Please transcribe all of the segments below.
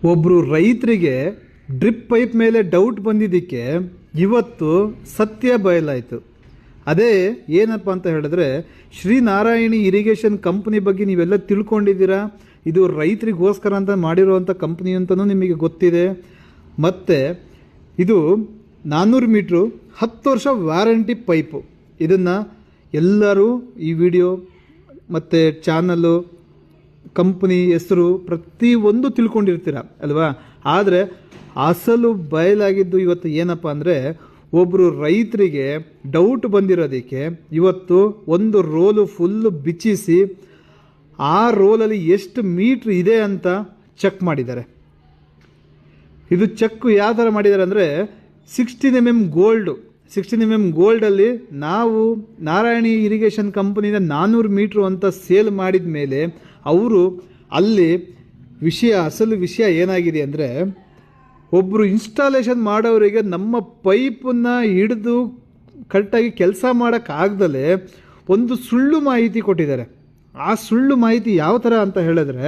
ಒಬ್ಬರು ರೈತರಿಗೆ drip pipe ಮೇಲೆ ಡೌಟ್ ಬಂದಿದ್ದಕ್ಕೆ ಇವತ್ತು ಸತ್ಯ ಬಯಲಾಯಿತು. ಅದೇ ಏನಪ್ಪ ಅಂತ ಹೇಳಿದ್ರೆ, ಶ್ರೀನಾರಾಯಣಿ ಇರಿಗೇಷನ್ ಕಂಪ್ನಿ ಬಗ್ಗೆ ನೀವೆಲ್ಲ ತಿಳ್ಕೊಂಡಿದ್ದೀರಾ. ಇದು ರೈತರಿಗೋಸ್ಕರ ಅಂತ ಮಾಡಿರುವಂಥ ಕಂಪ್ನಿ ಅಂತಲೂ ನಿಮಗೆ ಗೊತ್ತಿದೆ. ಮತ್ತು ಇದು 400 ಮೀಟ್ರು 10 ವರ್ಷ ವ್ಯಾರಂಟಿ ಪೈಪು. ಇದನ್ನು ಎಲ್ಲರೂ ಈ ವಿಡಿಯೋ ಮತ್ತು ಚಾನಲ್ಲು, ಕಂಪ್ನಿ ಹೆಸರು ಪ್ರತಿಯೊಂದು ತಿಳ್ಕೊಂಡಿರ್ತೀರ ಅಲ್ವಾ. ಆದರೆ ಅಸಲು ಬಯಲಾಗಿದ್ದು ಇವತ್ತು ಏನಪ್ಪ ಅಂದರೆ, ಒಬ್ಬರು ರೈತರಿಗೆ ಡೌಟ್ ಬಂದಿರೋದಕ್ಕೆ ಇವತ್ತು ಒಂದು ರೋಲು ಫುಲ್ಲು ಬಿಚ್ಚಿಸಿ ಆ ರೋಲಲ್ಲಿ ಎಷ್ಟು ಮೀಟ್ರ್ ಇದೆ ಅಂತ ಚೆಕ್ ಮಾಡಿದ್ದಾರೆ. ಇದು ಚೆಕ್ ಯಾವ ಥರ ಮಾಡಿದ್ದಾರೆ ಅಂದರೆ, 16 mm ಗೋಲ್ಡು, 16 mm ಗೋಲ್ಡಲ್ಲಿ ನಾವು ನಾರಾಯಣಿ ಇರಿಗೇಷನ್ ಕಂಪನಿಯಿಂದ 400 ಮೀಟ್ರು ಅಂತ ಸೇಲ್ ಮಾಡಿದ ಮೇಲೆ ಅವರು ಅಲ್ಲಿ ಅಸಲು ವಿಷಯ ಏನಾಗಿದೆ ಅಂದರೆ, ಒಬ್ಬರು ಇನ್ಸ್ಟಾಲೇಷನ್ ಮಾಡೋರಿಗೆ ನಮ್ಮ ಪೈಪನ್ನು ಹಿಡಿದು ಕರೆಕ್ಟಾಗಿ ಕೆಲಸ ಮಾಡೋಕ್ಕಾಗ್ದಲೇ ಒಂದು ಸುಳ್ಳು ಮಾಹಿತಿ ಕೊಟ್ಟಿದ್ದಾರೆ. ಆ ಸುಳ್ಳು ಮಾಹಿತಿ ಯಾವ ಥರ ಅಂತ ಹೇಳಿದ್ರೆ,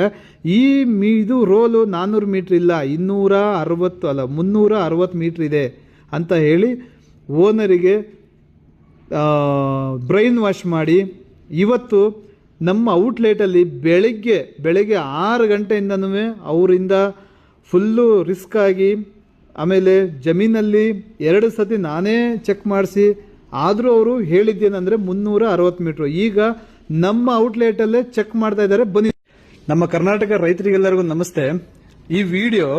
ಇದು ರೋಲು 400 ಮೀಟ್ರ್ ಇಲ್ಲ, 360 ಮೀಟ್ರ್ ಇದೆ ಅಂತ ಹೇಳಿ ಓನರಿಗೆ ಬ್ರೈನ್ ವಾಶ್ ಮಾಡಿ ಇವತ್ತು ನಮ್ಮ ಔಟ್ಲೆಟಲ್ಲಿ ಬೆಳಗ್ಗೆ 6 ಗಂಟೆಯಿಂದನೂ ಅವರಿಂದ ಫುಲ್ಲು ರಿಸ್ಕ್ ಆಗಿ, ಆಮೇಲೆ ಜಮೀನಲ್ಲಿ 2 ಸತಿ ನಾನೇ ಚೆಕ್ ಮಾಡಿಸಿ, ಆದರೂ ಅವರು ಹೇಳಿದ್ದೇನೆಂದರೆ 360 ಮೀಟ್ರು. ಈಗ ನಮ್ಮ ಔಟ್ಲೆಟಲ್ಲೇ ಚೆಕ್ ಮಾಡ್ತಾ ಇದ್ದಾರೆ. ಬನ್ನಿ. ನಮ್ಮ ಕರ್ನಾಟಕ ರೈತರಿಗೆಲ್ಲರಿಗೂ ನಮಸ್ತೆ. ಈ ವಿಡಿಯೋ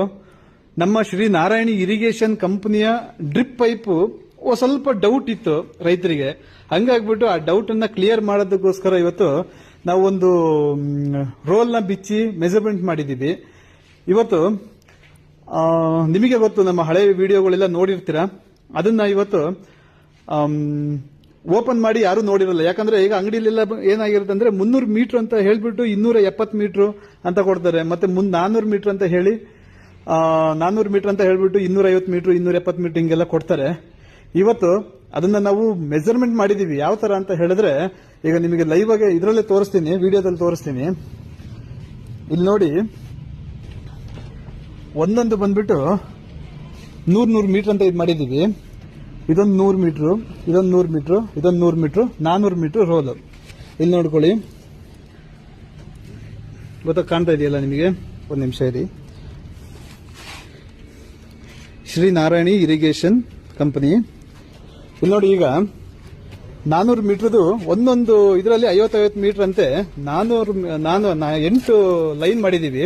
ನಮ್ಮ ಶ್ರೀ ನಾರಾಯಣಿ ಇರಿಗೇಷನ್ ಕಂಪನಿಯ ಡ್ರಿಪ್ ಪೈಪು ಸ್ವಲ್ಪ ಡೌಟ್ ಇತ್ತು ರೈತರಿಗೆ. ಹಂಗಾಗ್ಬಿಟ್ಟು ಆ ಡೌಟನ್ನು ಕ್ಲಿಯರ್ ಮಾಡೋದಕ್ಕೋಸ್ಕರ ಇವತ್ತು ನಾವು ಒಂದು ರೋಲ್ನ ಬಿಚ್ಚಿ ಮೆಜರ್ಮೆಂಟ್ ಮಾಡಿದ್ದೀವಿ. ಇವತ್ತು ನಿಮಗೆ ಗೊತ್ತು, ನಮ್ಮ ಹಳೆ ವಿಡಿಯೋಗಳೆಲ್ಲ ನೋಡಿರ್ತೀರ. ಅದನ್ನ ಇವತ್ತು ಓಪನ್ ಮಾಡಿ ಯಾರು ನೋಡಿರಲ್ಲ. ಯಾಕಂದ್ರೆ ಈಗ ಅಂಗಡಿಲೆಲ್ಲ ಏನಾಗಿರುತ್ತೆ ಅಂದ್ರೆ 300 ಮೀಟರ್ ಅಂತ ಹೇಳ್ಬಿಟ್ಟು 270 ಮೀಟರ್ ಅಂತ ಕೊಡ್ತಾರೆ. ಮತ್ತೆ 400 ಮೀಟರ್ ಅಂತ ಹೇಳಿ 400 ಮೀಟರ್ ಅಂತ ಹೇಳ್ಬಿಟ್ಟು 250 ಮೀಟರ್ 270 ಮೀಟರ್ ಹಿಂಗೆಲ್ಲ ಕೊಡ್ತಾರೆ. ಇವತ್ತು ಅದನ್ನ ನಾವು ಮೆಜರ್ಮೆಂಟ್ ಮಾಡಿದೀವಿ. ಯಾವ ತರ ಅಂತ ಹೇಳಿದ್ರೆ, ಈಗ ನಿಮಗೆ ಲೈವ್ ಆಗಿ ಇದರಲ್ಲೇ ತೋರಿಸ್ತೀನಿ, ವಿಡಿಯೋದಲ್ಲಿ ತೋರಿಸ್ತೀನಿ. ಇಲ್ಲಿ ನೋಡಿ, ಒಂದೊಂದು ಬಂದ್ಬಿಟ್ಟು 100 ಮೀಟರ್ ಅಂತ ಇದು ಮಾಡಿದೀವಿ. ಇದೊಂದು 100 ಮೀಟ್ರು, ಇದೊಂದು 100 ಮೀಟ್ರು, ಇದೊಂದು 100 ಮೀಟ್ರು, 400 ಮೀಟ್ರು ರೋಲು. ಇಲ್ಲಿ ನೋಡ್ಕೊಳ್ಳಿ, ಕಾಣ್ತಾ ಇದೆಯಲ್ಲ ನಿಮಗೆ. ಒಂದು ನಿಮಿಷ ಇರಿ. Shri Narayani irrigation company. ಇಲ್ಲಿ ನೋಡಿ, ಈಗ 400 ಮೀಟ್ರದು ಒಂದೊಂದು ಇದರಲ್ಲಿ 50 ಮೀಟರ್ ಅಂತೆ 8 ಲೈನ್ ಮಾಡಿದೀವಿ.